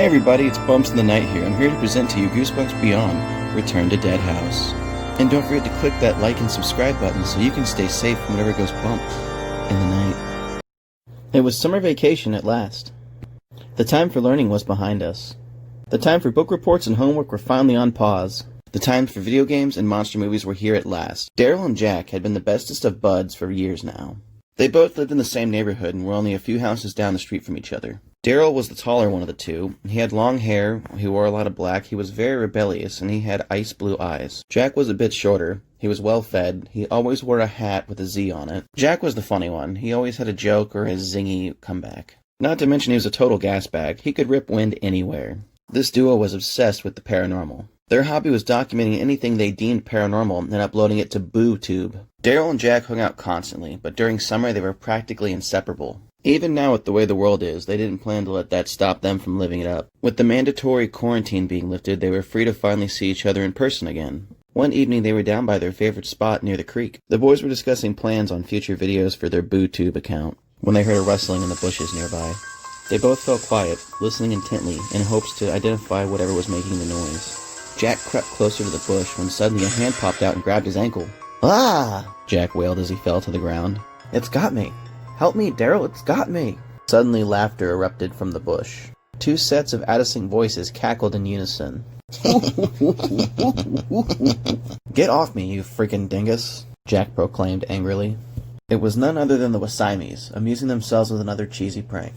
Hey everybody, it's Bumps in the Night here. I'm here to present to you Goosebumps Beyond, Return to Dead House. And don't forget to click that like and subscribe button so you can stay safe from whatever goes bump in the night. It was summer vacation at last. The time for learning was behind us. The time for book reports and homework were finally on pause. The times for video games and monster movies were here at last. Daryl and Jack had been the bestest of buds for years now. They both lived in the same neighborhood and were only a few houses down the street from each other. Daryl was the taller one of the two. He had long hair, he wore a lot of black, he was very rebellious, and he had ice blue eyes. Jack was a bit shorter. He was well fed. He always wore a hat with a Z on it. Jack was the funny one. He always had a joke or a zingy comeback. Not to mention he was a total gas bag. He could rip wind anywhere. This duo was obsessed with the paranormal. Their hobby was documenting anything they deemed paranormal and uploading it to BooTube. Daryl and Jack hung out constantly, but during summer they were practically inseparable. Even now with the way the world is, they didn't plan to let that stop them from living it up. With the mandatory quarantine being lifted, they were free to finally see each other in person again. One evening they were down by their favorite spot near the creek. The boys were discussing plans on future videos for their BooTube account when they heard a rustling in the bushes nearby. They both fell quiet, listening intently in hopes to identify whatever was making the noise. Jack crept closer to the bush when suddenly a hand popped out and grabbed his ankle. "Ah!" Jack wailed as he fell to the ground. "It's got me! Help me, Daryl, it's got me!" Suddenly laughter erupted from the bush. Two sets of Addising voices cackled in unison. "Get off me, you freaking dingus!" Jack proclaimed angrily. It was none other than the Wasaimis, amusing themselves with another cheesy prank.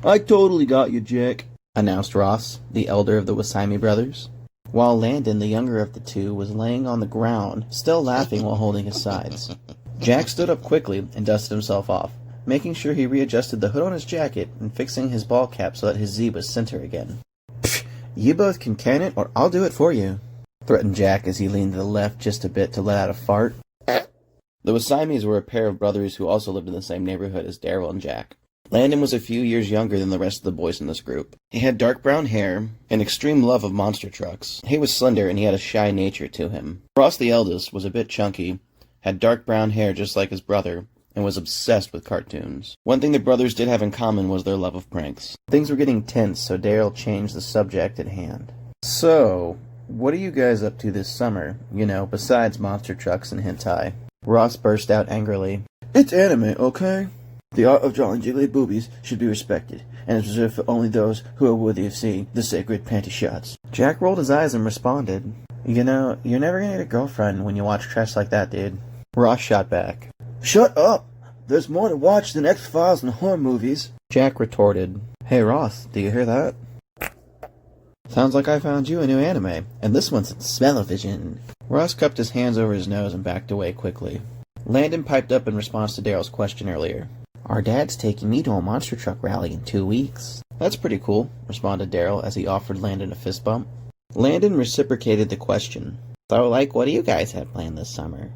"I totally got you, Jack," announced Ross, the elder of the Wasaimi brothers, while Landon, the younger of the two, was laying on the ground, still laughing while holding his sides. Jack stood up quickly and dusted himself off, making sure he readjusted the hood on his jacket and fixing his ball cap so that his Z was center again. "You both can can it, or I'll do it for you," threatened Jack as he leaned to the left just a bit to let out a fart. The Wasaimis were a pair of brothers who also lived in the same neighborhood as Daryl and Jack. Landon was a few years younger than the rest of the boys in this group. He had dark brown hair, an extreme love of monster trucks. He was slender and he had a shy nature to him. Ross, the eldest, was a bit chunky, had dark brown hair just like his brother, and was obsessed with cartoons. One thing the brothers did have in common was their love of pranks. Things were getting tense, so Daryl changed the subject at hand. "So, what are you guys up to this summer, besides monster trucks and hentai?" Ross burst out angrily. "It's anime, okay? The art of drawing jiggly boobies should be respected, and is reserved for only those who are worthy of seeing the sacred panty shots." Jack rolled his eyes and responded, "You're never gonna get a girlfriend when you watch trash like that, dude." Ross shot back. "Shut up! There's more to watch than X-Files and horror movies." Jack retorted, "Hey Ross, do you hear that? Sounds like I found you a new anime, and this one's Smell-O-Vision." Ross cupped his hands over his nose and backed away quickly. Landon piped up in response to Daryl's question earlier. "Our dad's taking me to a monster truck rally in 2 weeks." "That's pretty cool," responded Daryl as he offered Landon a fist bump. Landon reciprocated the question. "So, what do you guys have planned this summer?"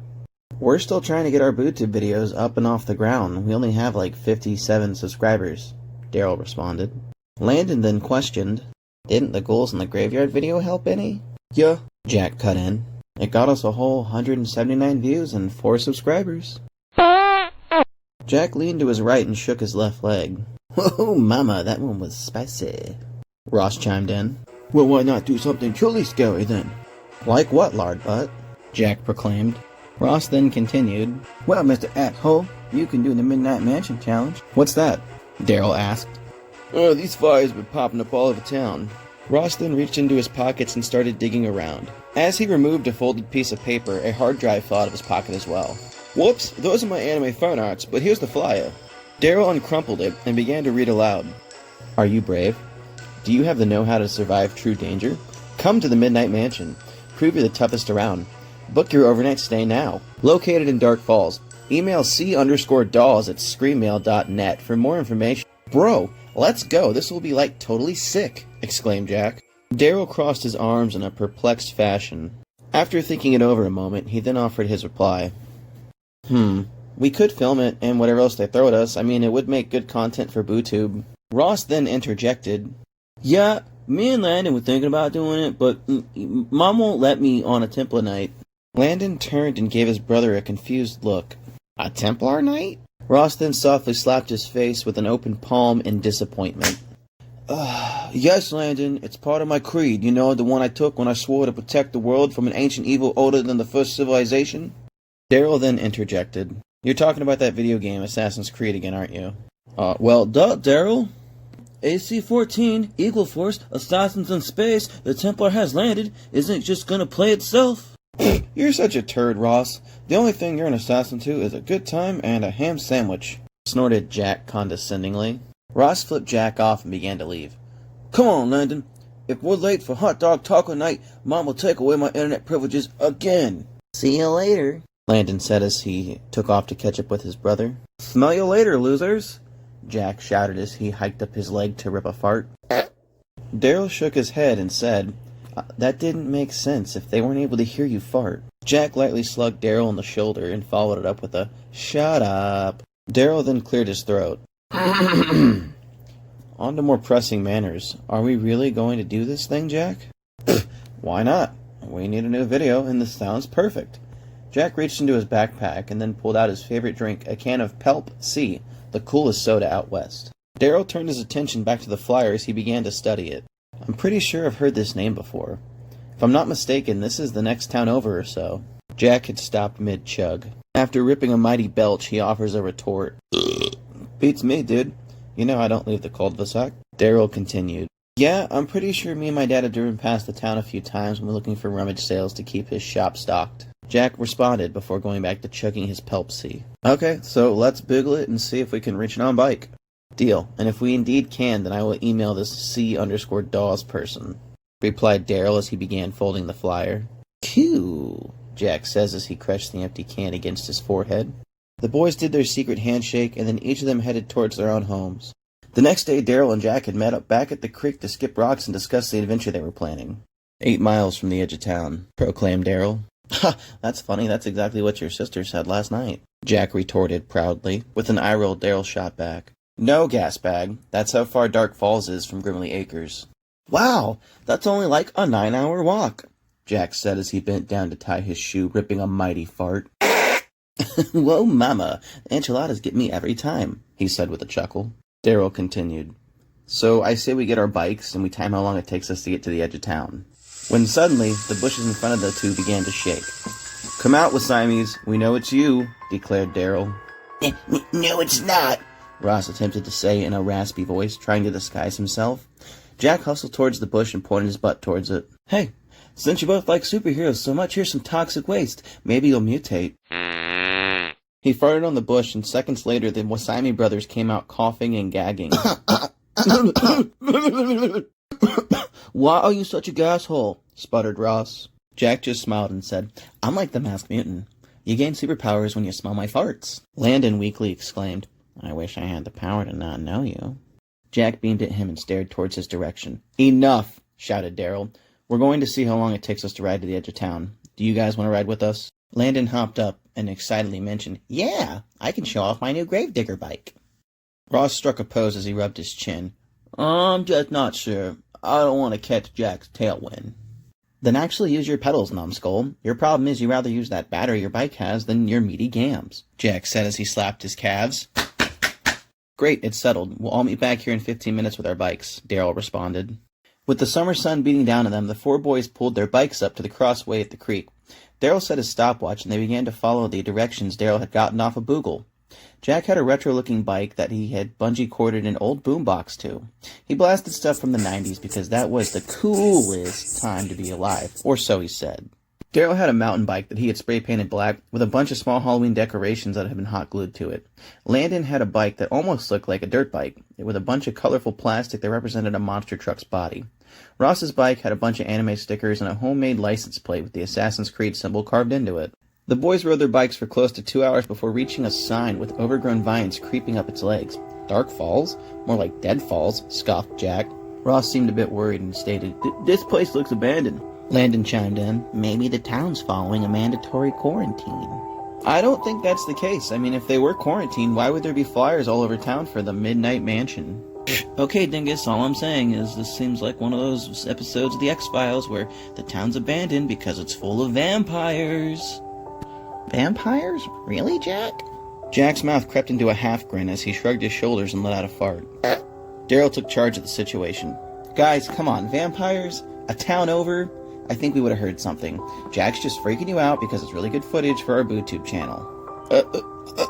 "We're still trying to get our BooTube videos up and off the ground. We only have 57 subscribers," Daryl responded. Landon then questioned, "Didn't the Ghouls in the Graveyard video help any?" "Yeah," Jack cut in. "It got us a whole 179 views and 4 subscribers." Jack leaned to his right and shook his left leg. "Whoa, mama, that one was spicy." Ross chimed in. "Well, why not do something truly scary then?" "Like what, lard butt?" Jack proclaimed. Ross then continued, "Well, Mr. Asshole, you can do the Midnight Mansion Challenge." "What's that?" Daryl asked. "These fires have been popping up all over town." Ross then reached into his pockets and started digging around. As he removed a folded piece of paper, a hard drive fell out of his pocket as well. "Whoops, those are my anime fan arts, but here's the flyer." Daryl uncrumpled it and began to read aloud. "Are you brave? Do you have the know-how to survive true danger? Come to the Midnight Mansion. Prove you're the toughest around. Book your overnight stay now. Located in Dark Falls. Email c_dolls@screammail.net for more information." "Bro, let's go. This will be totally sick," exclaimed Jack. Daryl crossed his arms in a perplexed fashion. After thinking it over a moment, he then offered his reply. We could film it, and whatever else they throw at us. It would make good content for BooTube." Ross then interjected, "Yeah, me and Landon were thinking about doing it, but Mom won't let me on a Templar night." Landon turned and gave his brother a confused look. "A Templar night?" Ross then softly slapped his face with an open palm in disappointment. Yes, Landon, it's part of my creed. You know, the one I took when I swore to protect the world from an ancient evil older than the first civilization? Daryl then interjected. You're talking about that video game, Assassin's Creed, again, aren't you? Well, duh, Daryl. AC-14, Eagle Force, Assassins in Space, the Templar has landed. Isn't it just gonna play itself? You're such a turd, Ross. The only thing you're an assassin to is a good time and a ham sandwich, snorted Jack condescendingly. Ross flipped Jack off and began to leave. Come on, Landon. If we're late for hot dog taco night, Mom will take away my internet privileges again. See you later, Landon said as he took off to catch up with his brother. Smell you later, losers, Jack shouted as he hiked up his leg to rip a fart. Daryl shook his head and said, that didn't make sense if they weren't able to hear you fart. Jack lightly slugged Daryl on the shoulder and followed it up with a, shut up. Daryl then cleared his throat. On to more pressing matters. Are we really going to do this thing, Jack? Why not? We need a new video, and this sounds perfect. Jack reached into his backpack and then pulled out his favorite drink, a can of Pelp C, the coolest soda out west. Daryl turned his attention back to the flyer as he began to study it. I'm pretty sure I've heard this name before. If I'm not mistaken, this is the next town over or so. Jack had stopped mid-chug. After ripping a mighty belch, he offers a retort. Beats me, dude. You know I don't leave the cul-de-sac. Daryl continued. Yeah, I'm pretty sure me and my dad have driven past the town a few times when we're looking for rummage sales to keep his shop stocked. Jack responded before going back to chugging his Pelp C. Okay, so let's boogle it and see if we can reach it on bike. Deal, and if we indeed can, then I will email this C_Dawes person, replied Daryl as he began folding the flyer. Cool, Jack says as he crushed the empty can against his forehead. The boys did their secret handshake, and then each of them headed towards their own homes. The next day, Daryl and Jack had met up back at the creek to skip rocks and discuss the adventure they were planning. 8 miles from the edge of town, proclaimed Daryl. Ha, that's funny, that's exactly what your sister said last night, Jack retorted proudly. With an eye roll, Daryl shot back. No, gasbag, that's how far Dark Falls is from Grimley Acres. Wow, that's only like a 9-hour walk, Jack said as he bent down to tie his shoe, ripping a mighty fart. Whoa, mama, enchiladas get me every time, he said with a chuckle. Daryl continued. So I say we get our bikes and we time how long it takes us to get to the edge of town. When suddenly, the bushes in front of the two began to shake. Come out, Wassimies, we know it's you, declared Daryl. No, it's not, Ross attempted to say in a raspy voice, trying to disguise himself. Jack hustled towards the bush and pointed his butt towards it. Hey, since you both like superheroes so much, here's some toxic waste. Maybe you'll mutate. He farted on the bush, and seconds later, the Wassimi brothers came out coughing and gagging. Why are you such a gasshole? Sputtered Ross. Jack just smiled and said, I'm like the masked mutant. You gain superpowers when you smell my farts. Landon weakly exclaimed, I wish I had the power to not know you. Jack beamed at him and stared towards his direction. Enough, shouted Daryl. We're going to see how long it takes us to ride to the edge of town. Do you guys want to ride with us? Landon hopped up and excitedly mentioned, Yeah, I can show off my new gravedigger bike. Ross struck a pose as he rubbed his chin. I'm just not sure. I don't want to catch Jack's tailwind. Then actually use your pedals, numbskull. Your problem is you rather use that battery your bike has than your meaty gams, Jack said as he slapped his calves. Great, it's settled. We'll all meet back here in 15 minutes with our bikes, Daryl responded. With the summer sun beating down on them, the 4 boys pulled their bikes up to the crossway at the creek. Daryl set his stopwatch, and they began to follow the directions Daryl had gotten off a Boogle. Jack had a retro-looking bike that he had bungee-corded an old boombox to. He blasted stuff from the 90s because that was the coolest time to be alive, or so he said. Daryl had a mountain bike that he had spray-painted black with a bunch of small Halloween decorations that had been hot-glued to it. Landon had a bike that almost looked like a dirt bike, with a bunch of colorful plastic that represented a monster truck's body. Ross's bike had a bunch of anime stickers and a homemade license plate with the Assassin's Creed symbol carved into it. The boys rode their bikes for close to 2 hours before reaching a sign with overgrown vines creeping up its legs. Dark Falls? More like Dead Falls, scoffed Jack. Ross seemed a bit worried and stated, This place looks abandoned. Landon chimed in, Maybe the town's following a mandatory quarantine. I don't think that's the case. I mean, if they were quarantined, why would there be flyers all over town for the Midnight Mansion? Okay, Dingus, all I'm saying is this seems like one of those episodes of the X-Files where the town's abandoned because it's full of vampires. Vampires? Really, Jack? Jack's mouth crept into a half grin as he shrugged his shoulders and let out a fart. Daryl took charge of the situation. Guys, come on, vampires? A town over? I think we would have heard something. Jack's just freaking you out because it's really good footage for our BooTube channel.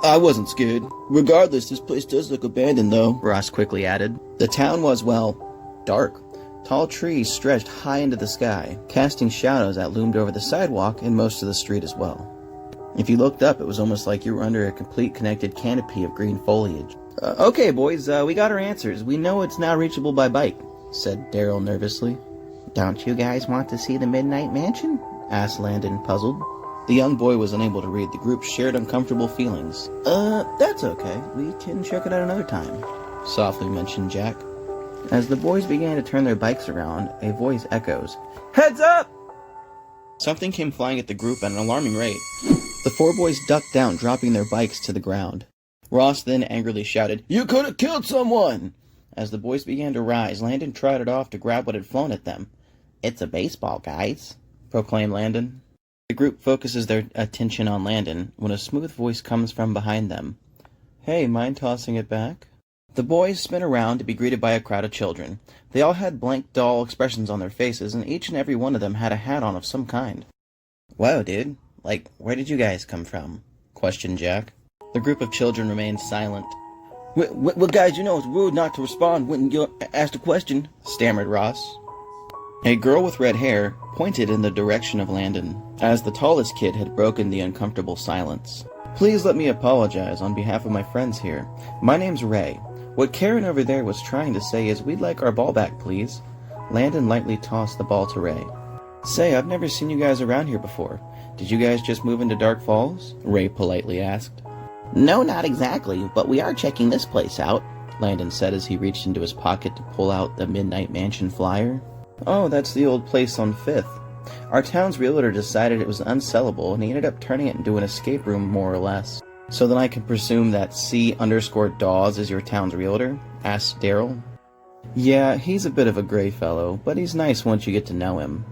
I wasn't scared. Regardless, this place does look abandoned, though, Ross quickly added. The town was, well, dark. Tall trees stretched high into the sky, casting shadows that loomed over the sidewalk and most of the street as well. If you looked up, it was almost like you were under a complete connected canopy of green foliage. Okay, boys, we got our answers. We know it's now reachable by bike, said Daryl nervously. Don't you guys want to see the Midnight Mansion? Asked Landon, puzzled. The young boy was unable to read the group's shared uncomfortable feelings. That's okay. We can check it out another time, softly mentioned Jack. As the boys began to turn their bikes around, a voice echoes, Heads up! Something came flying at the group at an alarming rate. The four boys ducked down, dropping their bikes to the ground. Ross then angrily shouted, You could have killed someone! As the boys began to rise, Landon trotted off to grab what had flown at them. It's a baseball, guys, proclaimed Landon. The group focuses their attention on Landon when a smooth voice comes from behind them. Hey, mind tossing it back? The boys spin around to be greeted by a crowd of children. They all had blank doll expressions on their faces, and each and every one of them had a hat on of some kind. Whoa, dude. Like, where did you guys come from? Questioned Jack. The group of children remained silent. Well, guys, you know it's rude not to respond when you're asked a question, stammered Ross. A girl with red hair pointed in the direction of Landon, as the tallest kid had broken the uncomfortable silence. Please let me apologize on behalf of my friends here. My name's Ray. What Karen over there was trying to say is we'd like our ball back, please. Landon lightly tossed the ball to Ray. Say, I've never seen you guys around here before. Did you guys just move into Dark Falls? Ray politely asked. No, not exactly, but we are checking this place out, Landon said as he reached into his pocket to pull out the Midnight Mansion flyer. Oh, that's the old place on 5th. Our town's realtor decided it was unsellable, and he ended up turning it into an escape room, more or less. So then I can presume that C_Dawes is your town's realtor? Asked Daryl. Yeah, he's a bit of a gray fellow, but he's nice once you get to know him.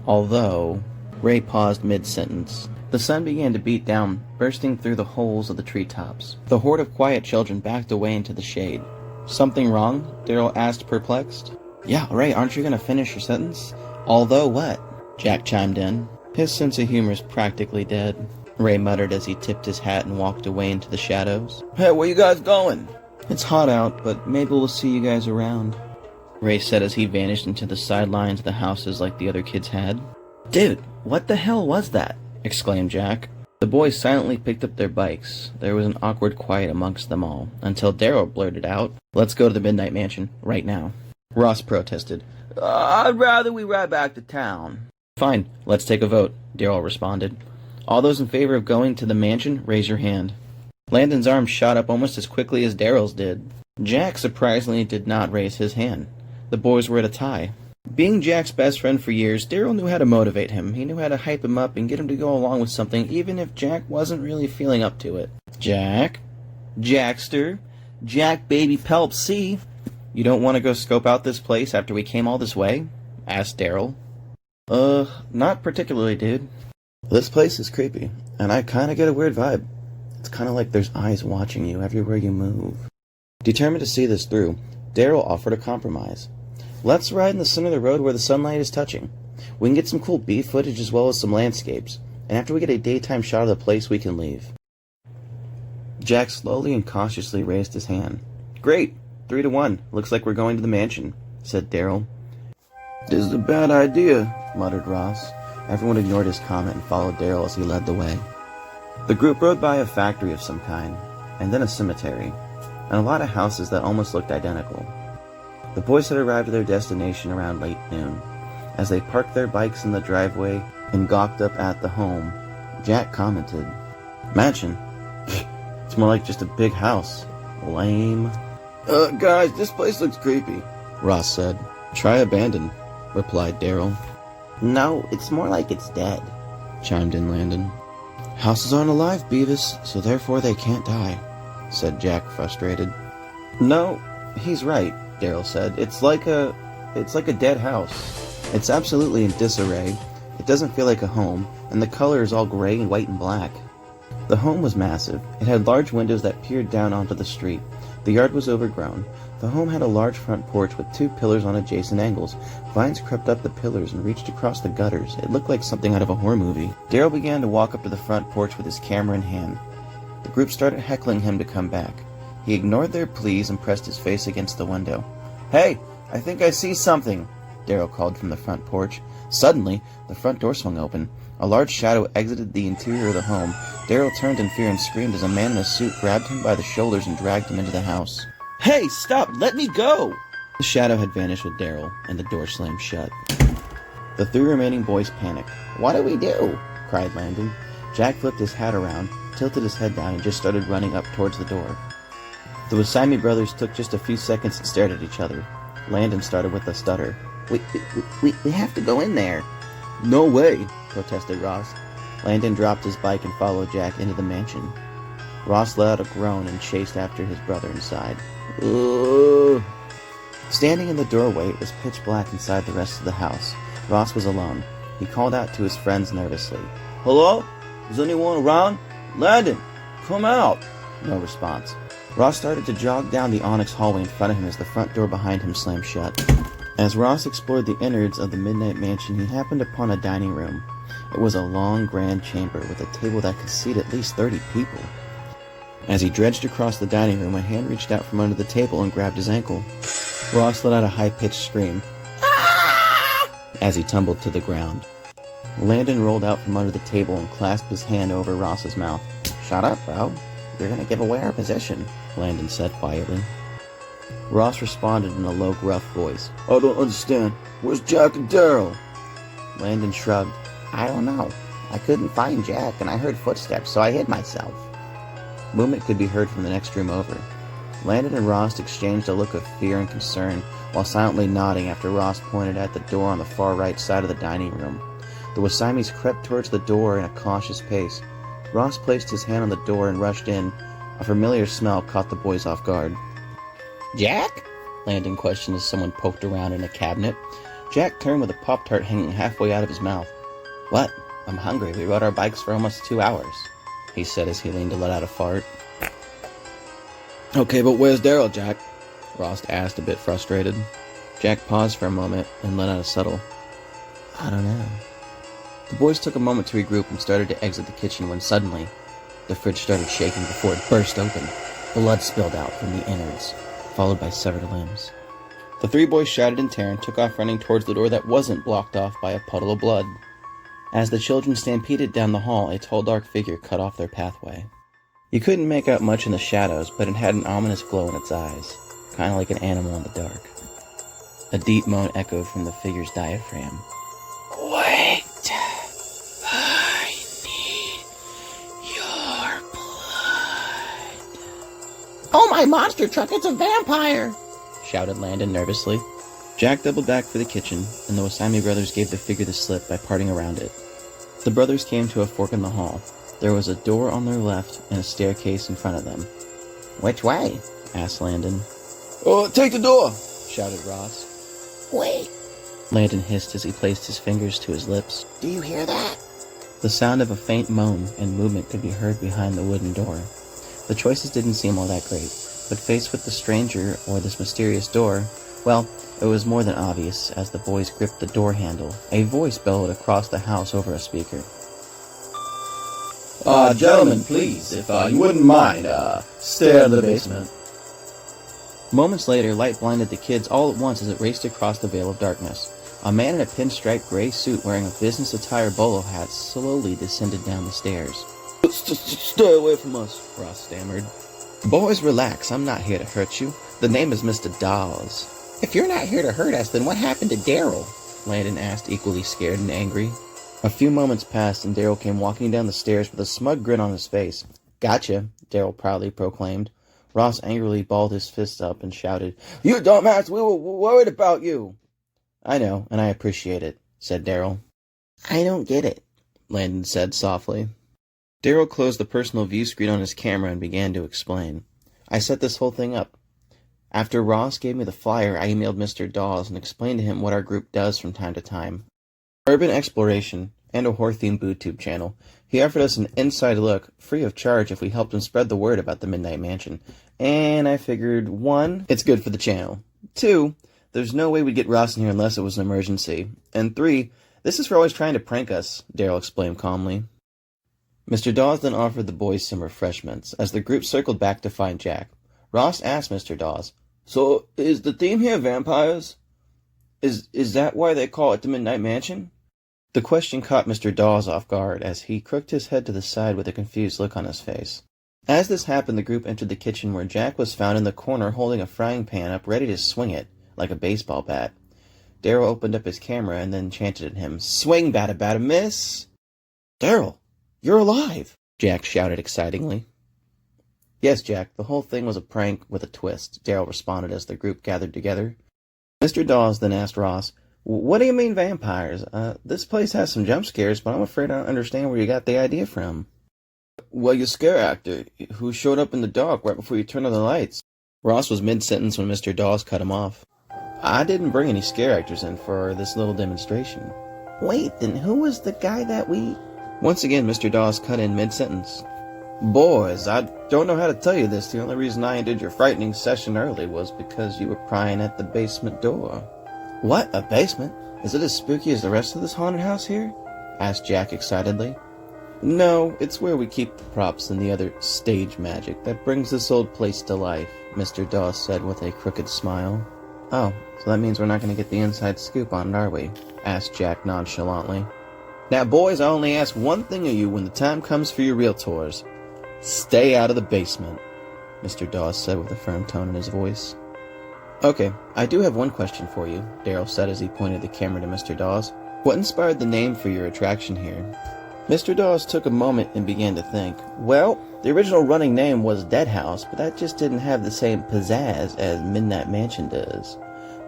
Although... Ray paused mid-sentence. The sun began to beat down, bursting through the holes of the treetops. The horde of quiet children backed away into the shade. Something wrong? Daryl asked, perplexed. Yeah, Ray, aren't you going to finish your sentence? Although what? Jack chimed in. His sense of humor is practically dead, Ray muttered as he tipped his hat and walked away into the shadows. Hey, where you guys going? It's hot out, but maybe we'll see you guys around, Ray said as he vanished into the sidelines of the houses like the other kids had. Dude, what the hell was that? Exclaimed Jack. The boys silently picked up their bikes. There was an awkward quiet amongst them all, until Daryl blurted out, Let's go to the Midnight Mansion, right now. Ross protested. I'd rather we ride back to town. Fine, let's take a vote, Daryl responded. All those in favor of going to the mansion, raise your hand. Landon's arm shot up almost as quickly as Daryl's did. Jack surprisingly did not raise his hand. The boys were at a tie. Being Jack's best friend for years, Daryl knew how to motivate him. He knew how to hype him up and get him to go along with something, even if Jack wasn't really feeling up to it. Jack? Jackster? Jack Baby Pelp C? You don't want to go scope out this place after we came all this way? Asked Daryl. Not particularly, dude. This place is creepy, and I kinda get a weird vibe. It's kinda like there's eyes watching you everywhere you move. Determined to see this through, Daryl offered a compromise. Let's ride in the center of the road where the sunlight is touching. We can get some cool beef footage as well as some landscapes, and after we get a daytime shot of the place, we can leave. Jack slowly and cautiously raised his hand. Great! 3-1. Looks like we're going to the mansion, said Daryl. This is a bad idea, muttered Ross. Everyone ignored his comment and followed Daryl as he led the way. The group rode by a factory of some kind, and then a cemetery, and a lot of houses that almost looked identical. The boys had arrived at their destination around late noon. As they parked their bikes in the driveway and gawked up at the home, Jack commented, Mansion? It's more like just a big house. Lame. Guys, this place looks creepy, Ross said. Try abandoned, replied Daryl. No, it's more like it's dead, chimed in Landon. Houses aren't alive, Beavis, so therefore they can't die, said Jack, frustrated. No, he's right, Daryl said. It's like a dead house. It's absolutely in disarray. It doesn't feel like a home, and the color is all gray and white and black. The home was massive. It had large windows that peered down onto the street. The yard was overgrown. The home had a large front porch with 2 pillars on adjacent angles. Vines crept up the pillars and reached across the gutters. It looked like something out of a horror movie. Daryl began to walk up to the front porch with his camera in hand. The group started heckling him to come back. He ignored their pleas and pressed his face against the window. "Hey, I think I see something," Daryl called from the front porch. Suddenly, the front door swung open. A large shadow exited the interior of the home. Daryl turned in fear and screamed as a man in a suit grabbed him by the shoulders and dragged him into the house. "Hey, stop! Let me go!" The shadow had vanished with Daryl, and the door slammed shut. The 3 remaining boys panicked. "What do we do?" cried Landon. Jack flipped his hat around, tilted his head down, and just started running up towards the door. The Wasami brothers took just a few seconds and stared at each other. Landon started with a stutter. We have to go in there." "No way," protested Ross. Landon dropped his bike and followed Jack into the mansion. Ross let out a groan and chased after his brother inside. Ugh. Standing in the doorway, it was pitch black inside the rest of the house. Ross was alone. He called out to his friends nervously. "Hello? Is anyone around? Landon, come out!" No response. Ross started to jog down the onyx hallway in front of him as the front door behind him slammed shut. As Ross explored the innards of the Midnight Mansion, he happened upon a dining room. It was a long, grand chamber with a table that could seat at least 30 people. As he dredged across the dining room, a hand reached out from under the table and grabbed his ankle. Ross let out a high-pitched scream as he tumbled to the ground. Landon rolled out from under the table and clasped his hand over Ross's mouth. "Shut up, bro. You're gonna give away our position," Landon said quietly. Ross responded in a low, gruff voice. "I don't understand. Where's Jack and Daryl?" Landon shrugged. "I don't know. I couldn't find Jack, and I heard footsteps, so I hid myself." Movement could be heard from the next room over. Landon and Ross exchanged a look of fear and concern, while silently nodding after Ross pointed at the door on the far right side of the dining room. The Wasamis crept towards the door in a cautious pace. Ross placed his hand on the door and rushed in. A familiar smell caught the boys off guard. "Jack?" Landon questioned as someone poked around in a cabinet. Jack turned with a Pop-Tart hanging halfway out of his mouth. "What? I'm hungry. We rode our bikes for almost 2 hours," he said as he leaned to let out a fart. "Okay, but where's Daryl, Jack?" Ross asked, a bit frustrated. Jack paused for a moment and let out a subtle, "I don't know." The boys took a moment to regroup and started to exit the kitchen when suddenly, the fridge started shaking before it burst open. Blood spilled out from the innards, followed by severed limbs. The 3 boys shouted in terror and took off running towards the door that wasn't blocked off by a puddle of blood. As the children stampeded down the hall, a tall, dark figure cut off their pathway. You couldn't make out much in the shadows, but it had an ominous glow in its eyes, kind of like an animal in the dark. A deep moan echoed from the figure's diaphragm. "Wait! I need your blood." "Oh, my monster truck, it's a vampire!" shouted Landon nervously. Jack doubled back for the kitchen, and the Wasami brothers gave the figure the slip by parting around it. The brothers came to a fork in the hall. There was a door on their left and a staircase in front of them. "Which way?" asked Landon. "Oh, take the door!" shouted Ross. "Wait!" Landon hissed as he placed his fingers to his lips. "Do you hear that?" The sound of a faint moan and movement could be heard behind the wooden door. The choices didn't seem all that great, but faced with the stranger or this mysterious door, well, it was more than obvious as the boys gripped the door handle. A voice bellowed across the house over a speaker. Gentlemen, please, if you wouldn't mind, stay out of the basement." Moments later, light blinded the kids all at once as it raced across the veil of darkness. A man in a pinstripe gray suit wearing a business attire bolo hat slowly descended down the stairs. Stay away from us," Ross stammered. "Boys, relax. I'm not here to hurt you. The name is Mr. Dawes." "If you're not here to hurt us, then what happened to Daryl?" Landon asked, equally scared and angry. A few moments passed, and Daryl came walking down the stairs with a smug grin on his face. "Gotcha," Daryl proudly proclaimed. Ross angrily balled his fists up and shouted, "You dumbass! We were worried about you!" "I know, and I appreciate it," said Daryl. "I don't get it," Landon said softly. Daryl closed the personal view screen on his camera and began to explain. "I set this whole thing up. After Ross gave me the flyer, I emailed Mr. Dawes and explained to him what our group does from time to time. Urban exploration, and a horror-themed BooTube channel. He offered us an inside look, free of charge, if we helped him spread the word about the Midnight Mansion. And I figured, 1, it's good for the channel. 2, there's no way we'd get Ross in here unless it was an emergency. And 3, this is for always trying to prank us, Daryl explained calmly. Mr. Dawes then offered the boys some refreshments, as the group circled back to find Jack. Ross asked Mr. Dawes, "So, is the theme here vampires? Is that why they call it the Midnight Mansion?" The question caught Mr. Dawes off guard, as he crooked his head to the side with a confused look on his face. As this happened, the group entered the kitchen, where Jack was found in the corner holding a frying pan up, ready to swing it, like a baseball bat. Daryl opened up his camera and then chanted at him, "Swing, bada bada, miss!" "Daryl, you're alive!" Jack shouted excitingly. "Yes, Jack, the whole thing was a prank with a twist," Daryl responded as the group gathered together. Mr. Dawes then asked Ross, "What do you mean vampires? This place has some jump scares, but I'm afraid I don't understand where you got the idea from." "Well, your scare actor, who showed up in the dark right before you turned on the lights." Ross was mid-sentence when Mr. Dawes cut him off. "I didn't bring any scare actors in for this little demonstration." "Wait, then who was the guy that we—" Once again, Mr. Dawes cut in mid-sentence. "Boys, I don't know how to tell you this. The only reason I ended your frightening session early was because you were prying at the basement door." "What? A basement? Is it as spooky as the rest of this haunted house here?" asked Jack excitedly. "No, it's where we keep the props and the other stage magic that brings this old place to life," Mr. Dawes said with a crooked smile. "Oh, so that means we're not going to get the inside scoop on it, are we?" asked Jack nonchalantly. "Now, boys, I only ask one thing of you when the time comes for your real tours. Stay out of the basement," Mr. Dawes said with a firm tone in his voice. "Okay, I do have one question for you," Daryl said as he pointed the camera to Mr. Dawes. "What inspired the name for your attraction here?" Mr. Dawes took a moment and began to think. "Well, the original running name was Dead House, but that just didn't have the same pizzazz as Midnight Mansion does.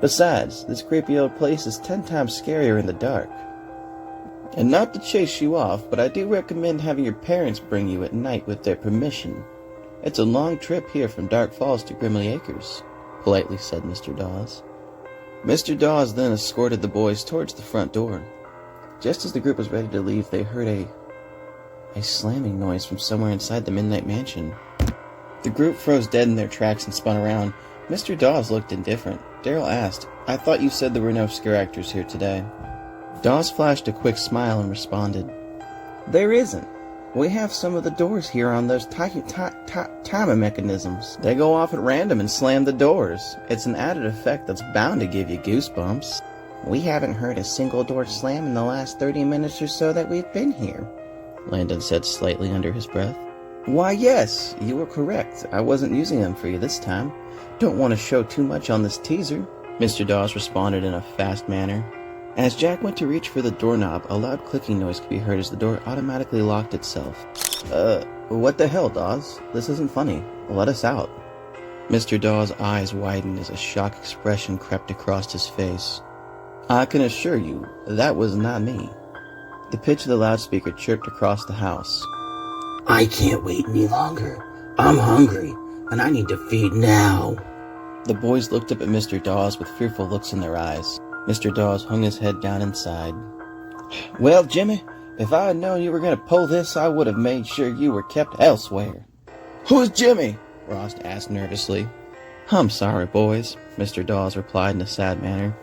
Besides, this creepy old place is 10 times scarier in the dark. And not to chase you off, but I do recommend having your parents bring you at night with their permission. It's a long trip here from Dark Falls to Grimley Acres," politely said Mr. Dawes. Mr. Dawes then escorted the boys towards the front door. Just as the group was ready to leave, they heard a slamming noise from somewhere inside the Midnight Mansion. The group froze dead in their tracks and spun around. Mr. Dawes looked indifferent. Daryl asked, "I thought you said there were no scare actors here today." Dawes flashed a quick smile and responded, "There isn't. We have some of the doors here on those timer mechanisms. They go off at random and slam the doors. It's an added effect that's bound to give you goosebumps." "We haven't heard a single door slam in the last 30 minutes or so that we've been here," Landon said slightly under his breath. "Why, yes, you were correct. I wasn't using them for you this time. Don't want to show too much on this teaser," Mr. Dawes responded in a fast manner. As Jack went to reach for the doorknob, a loud clicking noise could be heard as the door automatically locked itself. What the hell, Dawes? This isn't funny. Let us out." Mr. Dawes' eyes widened as a shocked expression crept across his face. "I can assure you, that was not me." The pitch of the loudspeaker chirped across the house. "I can't wait any longer. I'm hungry, and I need to feed now." The boys looked up at Mr. Dawes with fearful looks in their eyes. Mr. Dawes hung his head down and sighed. "Well, Jimmy, if I had known you were going to pull this, I would have made sure you were kept elsewhere." "Who's Jimmy?" Ross asked nervously. "I'm sorry, boys," Mr. Dawes replied in a sad manner.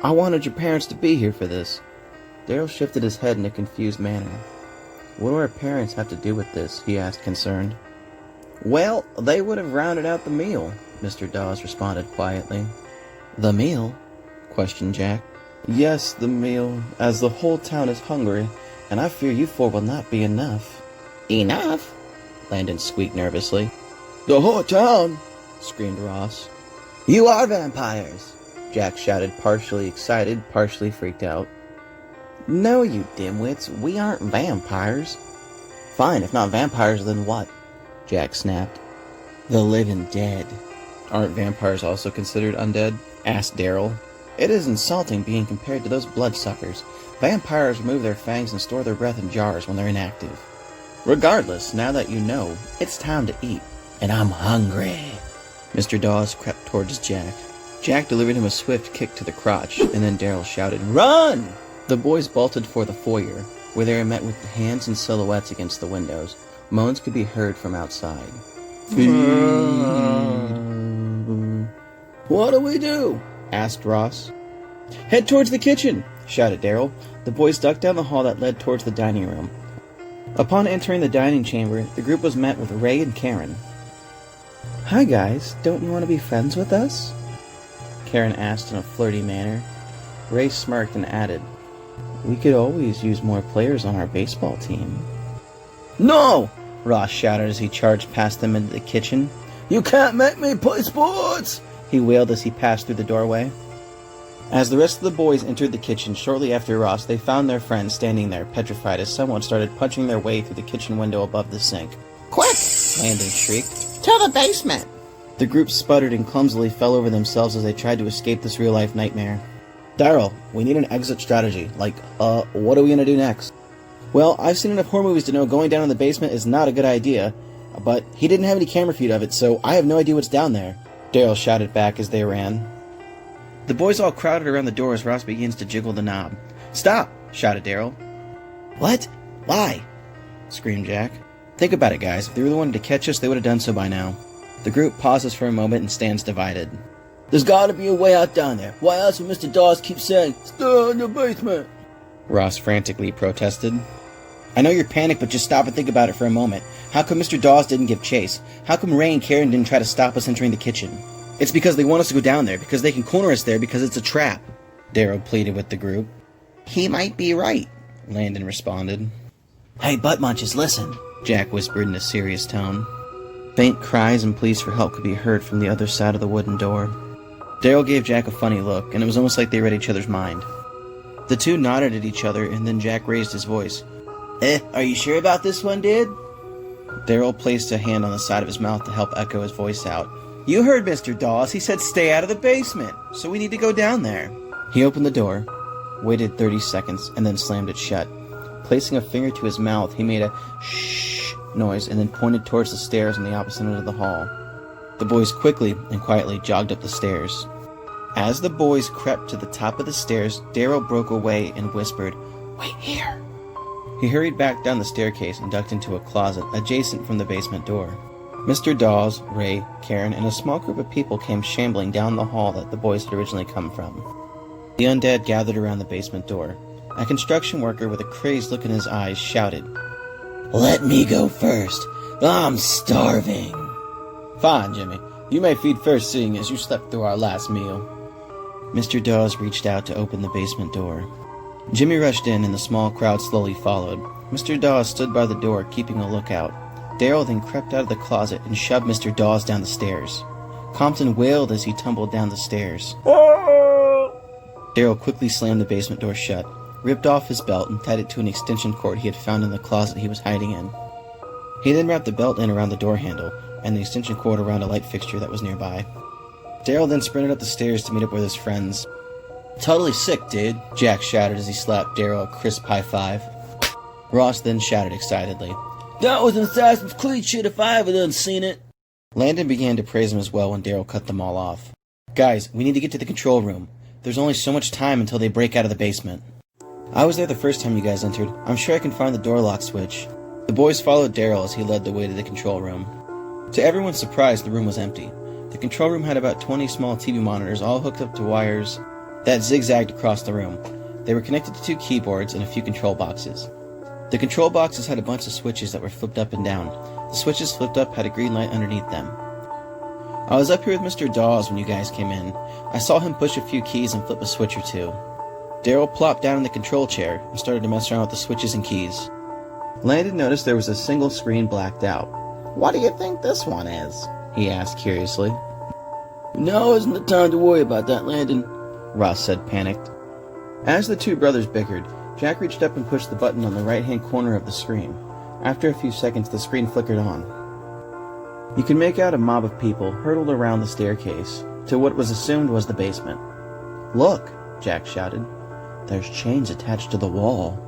I wanted your parents to be here for this." Daryl shifted his head in a confused manner. "What do our parents have to do with this?" he asked, concerned. "Well, they would have rounded out the meal," Mr. Dawes responded quietly. "The meal?" questioned Jack. "Yes, the meal, as the whole town is hungry, and I fear you four will not be enough." "Enough?" Landon squeaked nervously. "The whole town!" screamed Ross. "You are vampires!" Jack shouted, partially excited, partially freaked out. "No, you dimwits, we aren't vampires." "Fine, if not vampires, then what?" Jack snapped. "The living dead." "Aren't vampires also considered undead?" asked Daryl. "It is insulting being compared to those bloodsuckers. Vampires remove their fangs and store their breath in jars when they're inactive. Regardless, now that you know, it's time to eat. And I'm hungry." Mr. Dawes crept towards Jack. Jack delivered him a swift kick to the crotch, and then Daryl shouted, "Run!" The boys bolted for the foyer, where they were met with hands and silhouettes against the windows. Moans could be heard from outside. What do we do? Asked Ross. Head towards the kitchen, shouted Daryl. The boys ducked down the hall that led towards the dining room. Upon entering the dining chamber, the group was met with Ray and Karen. Hi guys, don't you want to be friends with us? Karen asked in a flirty manner. Ray smirked and added, We could always use more players on our baseball team. No! Ross shouted as he charged past them into the kitchen. You can't make me play sports! He wailed as he passed through the doorway. As the rest of the boys entered the kitchen shortly after Ross, they found their friend standing there, petrified, as someone started punching their way through the kitchen window above the sink. Quick! Landon shrieked. To the basement! The group sputtered and clumsily fell over themselves as they tried to escape this real-life nightmare. Daryl, we need an exit strategy. What are we gonna do next? Well, I've seen enough horror movies to know going down in the basement is not a good idea, but he didn't have any camera feed of it, so I have no idea what's down there, Daryl shouted back as they ran. The boys all crowded around the door as Ross begins to jiggle the knob. Stop! Shouted Daryl. What? Why? Screamed Jack. Think about it, guys. If they really wanted to catch us, they would have done so by now. The group pauses for a moment and stands divided. There's gotta be a way out down there. Why else would Mr. Dawes keep saying, stay in the basement? Ross frantically protested. I know you're panicked, but just stop and think about it for a moment. How come Mr. Dawes didn't give chase? How come Ray and Karen didn't try to stop us entering the kitchen? It's because they want us to go down there, because they can corner us there, because it's a trap, Daryl pleaded with the group. He might be right, Landon responded. Hey, butt munches, listen, Jack whispered in a serious tone. Faint cries and pleas for help could be heard from the other side of the wooden door. Daryl gave Jack a funny look, and it was almost like they read each other's mind. The two nodded at each other, and then Jack raised his voice. Are you sure about this one, dude? Daryl placed a hand on the side of his mouth to help echo his voice out. You heard Mr. Dawes. He said stay out of the basement, so we need to go down there. He opened the door, waited 30 seconds, and then slammed it shut. Placing a finger to his mouth, he made a shh noise and then pointed towards the stairs on the opposite end of the hall. The boys quickly and quietly jogged up the stairs. As the boys crept to the top of the stairs, Daryl broke away and whispered, Wait here. He hurried back down the staircase and ducked into a closet adjacent from the basement door. Mr. Dawes, Ray, Karen, and a small group of people came shambling down the hall that the boys had originally come from. The undead gathered around the basement door. A construction worker with a crazed look in his eyes shouted, Let me go first. I'm starving. Fine, Jimmy. You may feed first, seeing as you slept through our last meal. Mr. Dawes reached out to open the basement door. Jimmy rushed in, and the small crowd slowly followed. Mr. Dawes stood by the door, keeping a lookout. Daryl then crept out of the closet and shoved Mr. Dawes down the stairs. Compton wailed as he tumbled down the stairs. Daryl quickly slammed the basement door shut, ripped off his belt, and tied it to an extension cord he had found in the closet he was hiding in. He then wrapped the belt in around the door handle, and the extension cord around a light fixture that was nearby. Daryl then sprinted up the stairs to meet up with his friends. Totally sick, dude, Jack shouted as he slapped Daryl a crisp high five. Ross then shouted excitedly, That was an Assassin's Creed shit if I ever done seen it. Landon began to praise him as well when Daryl cut them all off. Guys, we need to get to the control room. There's only so much time until they break out of the basement. I was there the first time you guys entered. I'm sure I can find the door lock switch. The boys followed Daryl as he led the way to the control room. To everyone's surprise, the room was empty. The control room had about 20 small TV monitors all hooked up to wires that zigzagged across the room. They were connected to 2 keyboards and a few control boxes. The control boxes had a bunch of switches that were flipped up and down. The switches flipped up had a green light underneath them. I was up here with Mr. Dawes when you guys came in. I saw him push a few keys and flip a switch or two. Daryl plopped down in the control chair and started to mess around with the switches and keys. Landon noticed there was a single screen blacked out. What do you think this one is? He asked curiously. Now isn't the time to worry about that, Landon, Ross said, panicked. As the two brothers bickered, Jack reached up and pushed the button on the right-hand corner of the screen. After a few seconds, the screen flickered on. You could make out a mob of people hurtled around the staircase to what was assumed was the basement. Look, Jack shouted. There's chains attached to the wall.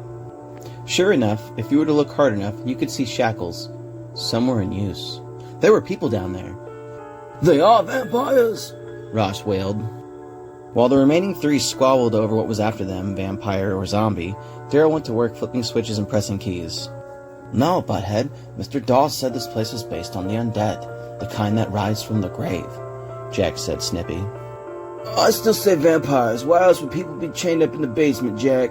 Sure enough, if you were to look hard enough, you could see shackles. Some were in use. There were people down there. They are vampires, Ross wailed. While the remaining three squabbled over what was after them, vampire or zombie, Daryl went to work flipping switches and pressing keys. No, butthead, Mr. Dawes said this place was based on the undead, the kind that rise from the grave, Jack said snippy. I still say vampires. Why else would people be chained up in the basement, Jack?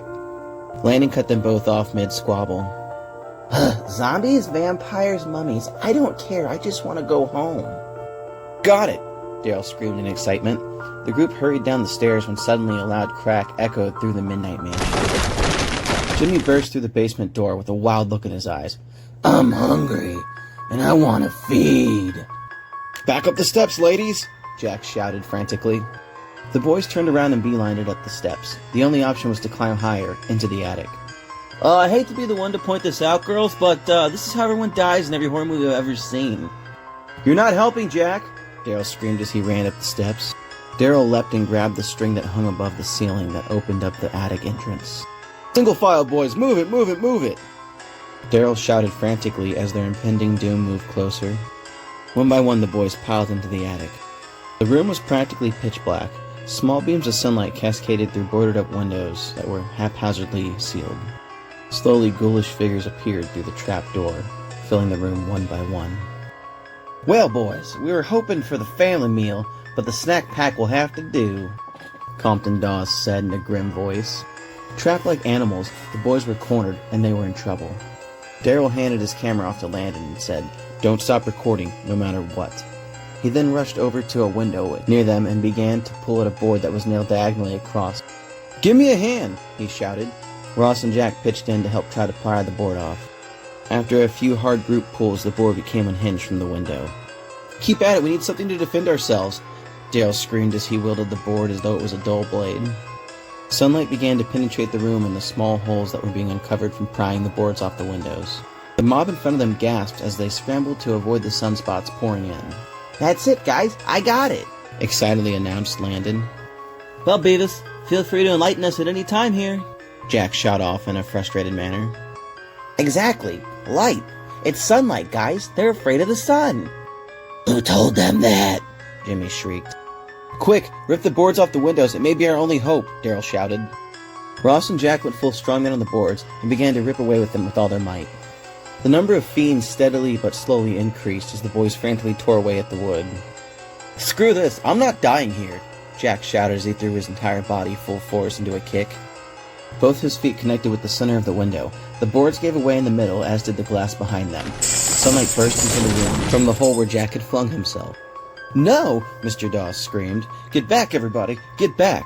Landon cut them both off mid-squabble. Zombies, vampires, mummies. I don't care. I just want to go home. Got it! Daryl screamed in excitement. The group hurried down the stairs when suddenly a loud crack echoed through the midnight mansion. Jimmy burst through the basement door with a wild look in his eyes. I'm hungry, and I want to feed. Back up the steps, ladies! Jack shouted frantically. The boys turned around and beelined it up the steps. The only option was to climb higher, into the attic. I hate to be the one to point this out, girls, but this is how everyone dies in every horror movie I've ever seen. You're not helping, Jack! Daryl screamed as he ran up the steps. Daryl leapt and grabbed the string that hung above the ceiling that opened up the attic entrance. Single file, boys! Move it, move it, move it! Daryl shouted frantically as their impending doom moved closer. One by one, the boys piled into the attic. The room was practically pitch black. Small beams of sunlight cascaded through boarded-up windows that were haphazardly sealed. Slowly, ghoulish figures appeared through the trap door, filling the room one by one. Well, boys, we were hoping for the family meal, but the snack pack will have to do, Compton Dawes said in a grim voice. Trapped like animals, the boys were cornered, and they were in trouble. Daryl handed his camera off to Landon and said, "Don't stop recording, no matter what." He then rushed over to a window near them and began to pull at a board that was nailed diagonally across. "Give me a hand!" he shouted. Ross and Jack pitched in to help try to pry the board off. After a few hard group pulls, the board became unhinged from the window. "Keep at it, we need something to defend ourselves," Daryl screamed as he wielded the board as though it was a dull blade. Sunlight began to penetrate the room in the small holes that were being uncovered from prying the boards off the windows. The mob in front of them gasped as they scrambled to avoid the sunspots pouring in. That's it, guys. I got it. Excitedly announced Landon. Well, Beavis, feel free to enlighten us at any time here. Jack shot off in a frustrated manner. Exactly. Light. It's sunlight, guys. They're afraid of the sun. Who told them that? Jimmy shrieked. "Quick, rip the boards off the windows. It may be our only hope," Daryl shouted. Ross and Jack went full strongman on the boards and began to rip away with them with all their might. The number of fiends steadily but slowly increased as the boys frantically tore away at the wood. "Screw this, I'm not dying here," Jack shouted as he threw his entire body full force into a kick. Both his feet connected with the center of the window. The boards gave away in the middle, as did the glass behind them. Sunlight burst into the room from the hole where Jack had flung himself. "No!" Mr. Dawes screamed. "Get back, everybody! Get back!"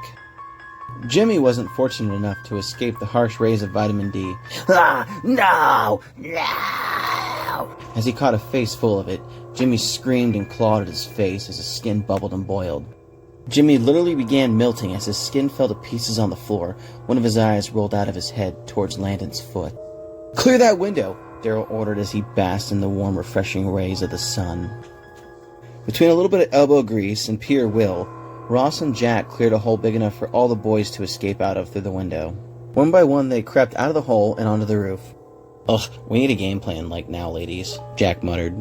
Jimmy wasn't fortunate enough to escape the harsh rays of vitamin D. Ah, no! No! As he caught a face full of it, Jimmy screamed and clawed at his face as his skin bubbled and boiled. Jimmy literally began melting as his skin fell to pieces on the floor. One of his eyes rolled out of his head towards Landon's foot. "Clear that window!" Daryl ordered as he basked in the warm, refreshing rays of the sun. Between a little bit of elbow grease and pure will, Ross and Jack cleared a hole big enough for all the boys to escape out of through the window. One by one, they crept out of the hole and onto the roof. "Ugh, we need a game plan like now, ladies," Jack muttered.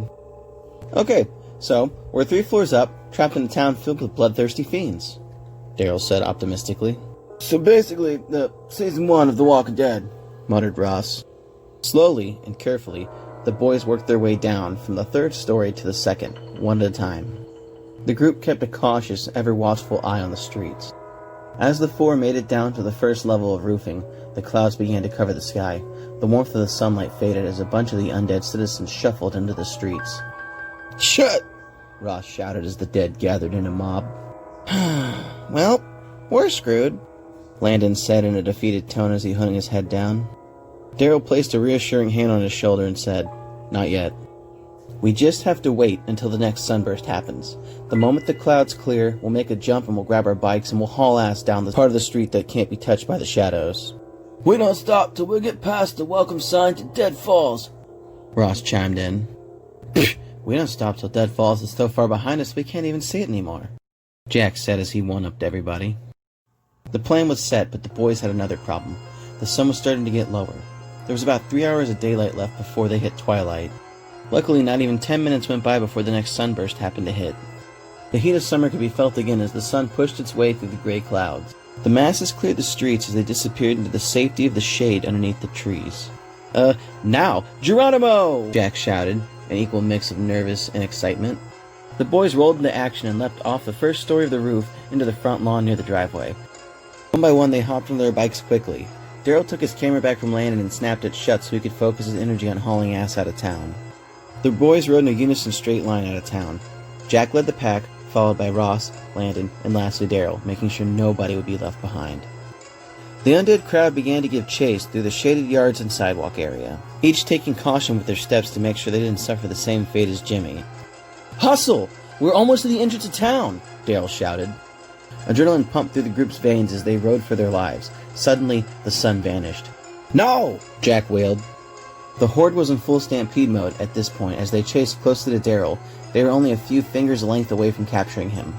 "Okay, so, we're 3 floors up, trapped in a town filled with bloodthirsty fiends," Daryl said optimistically. So basically, the season 1 of The Walking Dead, muttered Ross. Slowly and carefully, the boys worked their way down from the 3rd story to the 2nd, one at a time. The group kept a cautious, ever-watchful eye on the streets. As the 4 made it down to the 1st level of roofing, the clouds began to cover the sky. The warmth of the sunlight faded as a bunch of the undead citizens shuffled into the streets. Shut! Ross shouted as the dead gathered in a mob. Well, we're screwed, Landon said in a defeated tone as he hung his head down. Daryl placed a reassuring hand on his shoulder and said, "Not yet. We just have to wait until the next sunburst happens. The moment the clouds clear, we'll make a jump and we'll grab our bikes and we'll haul ass down the part of the street that can't be touched by the shadows." We don't stop till we get past the welcome sign to Dead Falls, Ross chimed in. "We don't stop till Dead Falls is so far behind us we can't even see it anymore," Jack said as he one-upped everybody. The plan was set, but the boys had another problem. The sun was starting to get lower. There was about 3 hours of daylight left before they hit twilight. Luckily, not even 10 minutes went by before the next sunburst happened to hit. The heat of summer could be felt again as the sun pushed its way through the gray clouds. The masses cleared the streets as they disappeared into the safety of the shade underneath the trees. Now, Geronimo! Jack shouted, an equal mix of nervous and excitement. The boys rolled into action and leapt off the first story of the roof into the front lawn near the driveway. One by one, they hopped on their bikes quickly. Daryl took his camera back from Landon and snapped it shut so he could focus his energy on hauling ass out of town. The boys rode in a unison straight line out of town. Jack led the pack, followed by Ross, Landon, and lastly Daryl, making sure nobody would be left behind. The undead crowd began to give chase through the shaded yards and sidewalk area, each taking caution with their steps to make sure they didn't suffer the same fate as Jimmy. "Hustle! We're almost to the entrance of town!" Daryl shouted. Adrenaline pumped through the group's veins as they rode for their lives. Suddenly, the sun vanished. "No!" Jack wailed. The horde was in full stampede mode at this point as they chased closely to Daryl. They were only a few fingers length away from capturing him.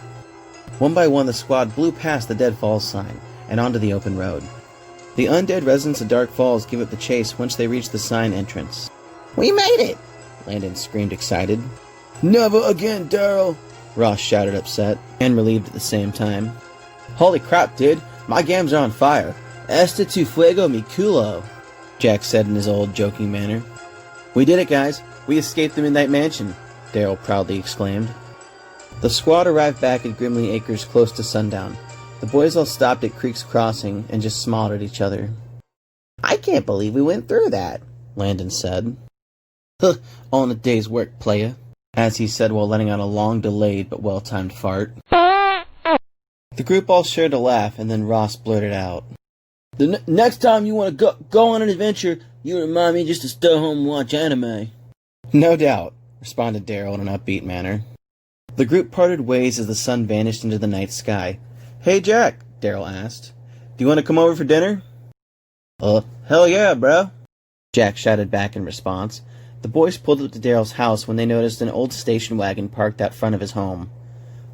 One by one, the squad blew past the Dead Falls sign and onto the open road. The undead residents of Dark Falls gave up the chase once they reached the sign entrance. "We made it!" Landon screamed excited. "Never again, Daryl!" Ross shouted upset and relieved at the same time. "Holy crap, dude! My gams are on fire! Este tu fuego mi culo!" Jack said in his old joking manner. "We did it, guys! We escaped the Midnight Mansion!" Daryl proudly exclaimed. The squad arrived back at Grimley Acres close to sundown. The boys all stopped at Creek's Crossing and just smiled at each other. I can't believe we went through that, Landon said. "Huh, all in a day's work, playa," as he said while letting out a long, delayed but well-timed fart. The group all shared a laugh, and then Ross blurted out, "The next time you want to go on an adventure, you remind me just to stay home and watch anime." "No doubt," responded Daryl in an upbeat manner. The group parted ways as the sun vanished into the night sky. "Hey, Jack," Daryl asked, "do you want to come over for dinner?" Hell yeah, bro," Jack shouted back in response. The boys pulled up to Daryl's house when they noticed an old station wagon parked out front of his home.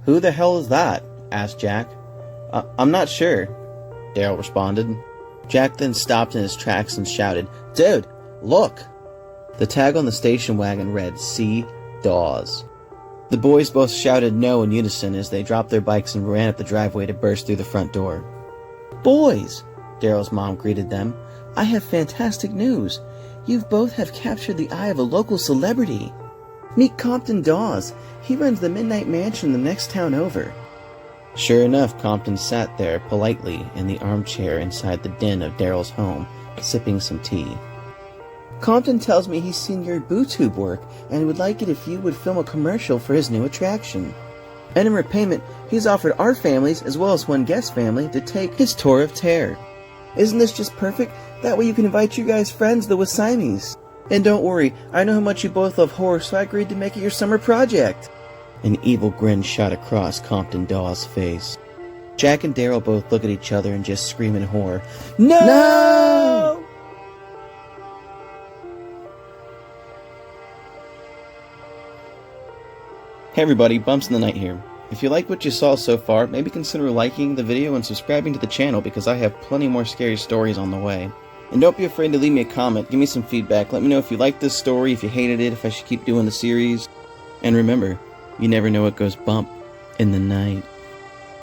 "Who the hell is that?" asked Jack. I'm not sure," Daryl responded. Jack then stopped in his tracks and shouted, "Dude, look!" The tag on the station wagon read, "C. Dawes." The boys both shouted no in unison as they dropped their bikes and ran up the driveway to burst through the front door. "Boys," Daryl's mom greeted them, "I have fantastic news. You both have captured the eye of a local celebrity. Meet Compton Dawes. He runs the Midnight Mansion the next town over." Sure enough, Compton sat there politely in the armchair inside the den of Daryl's home, sipping some tea. "Compton tells me he's seen your BooTube work and would like it if you would film a commercial for his new attraction. And in repayment, he's offered our families, as well as one guest family, to take his tour of terror. Isn't this just perfect? That way you can invite you guys' friends, the Wasaimis. And don't worry, I know how much you both love horror, so I agreed to make it your summer project." An evil grin shot across Compton Dawes' face. Jack and Daryl both look at each other and just scream in horror, "No!" Hey everybody, Bumps in the Night here. If you like what you saw so far, maybe consider liking the video and subscribing to the channel because I have plenty more scary stories on the way. And don't be afraid to leave me a comment, give me some feedback, let me know if you liked this story, if you hated it, if I should keep doing the series. And remember, you never know what goes bump in the night.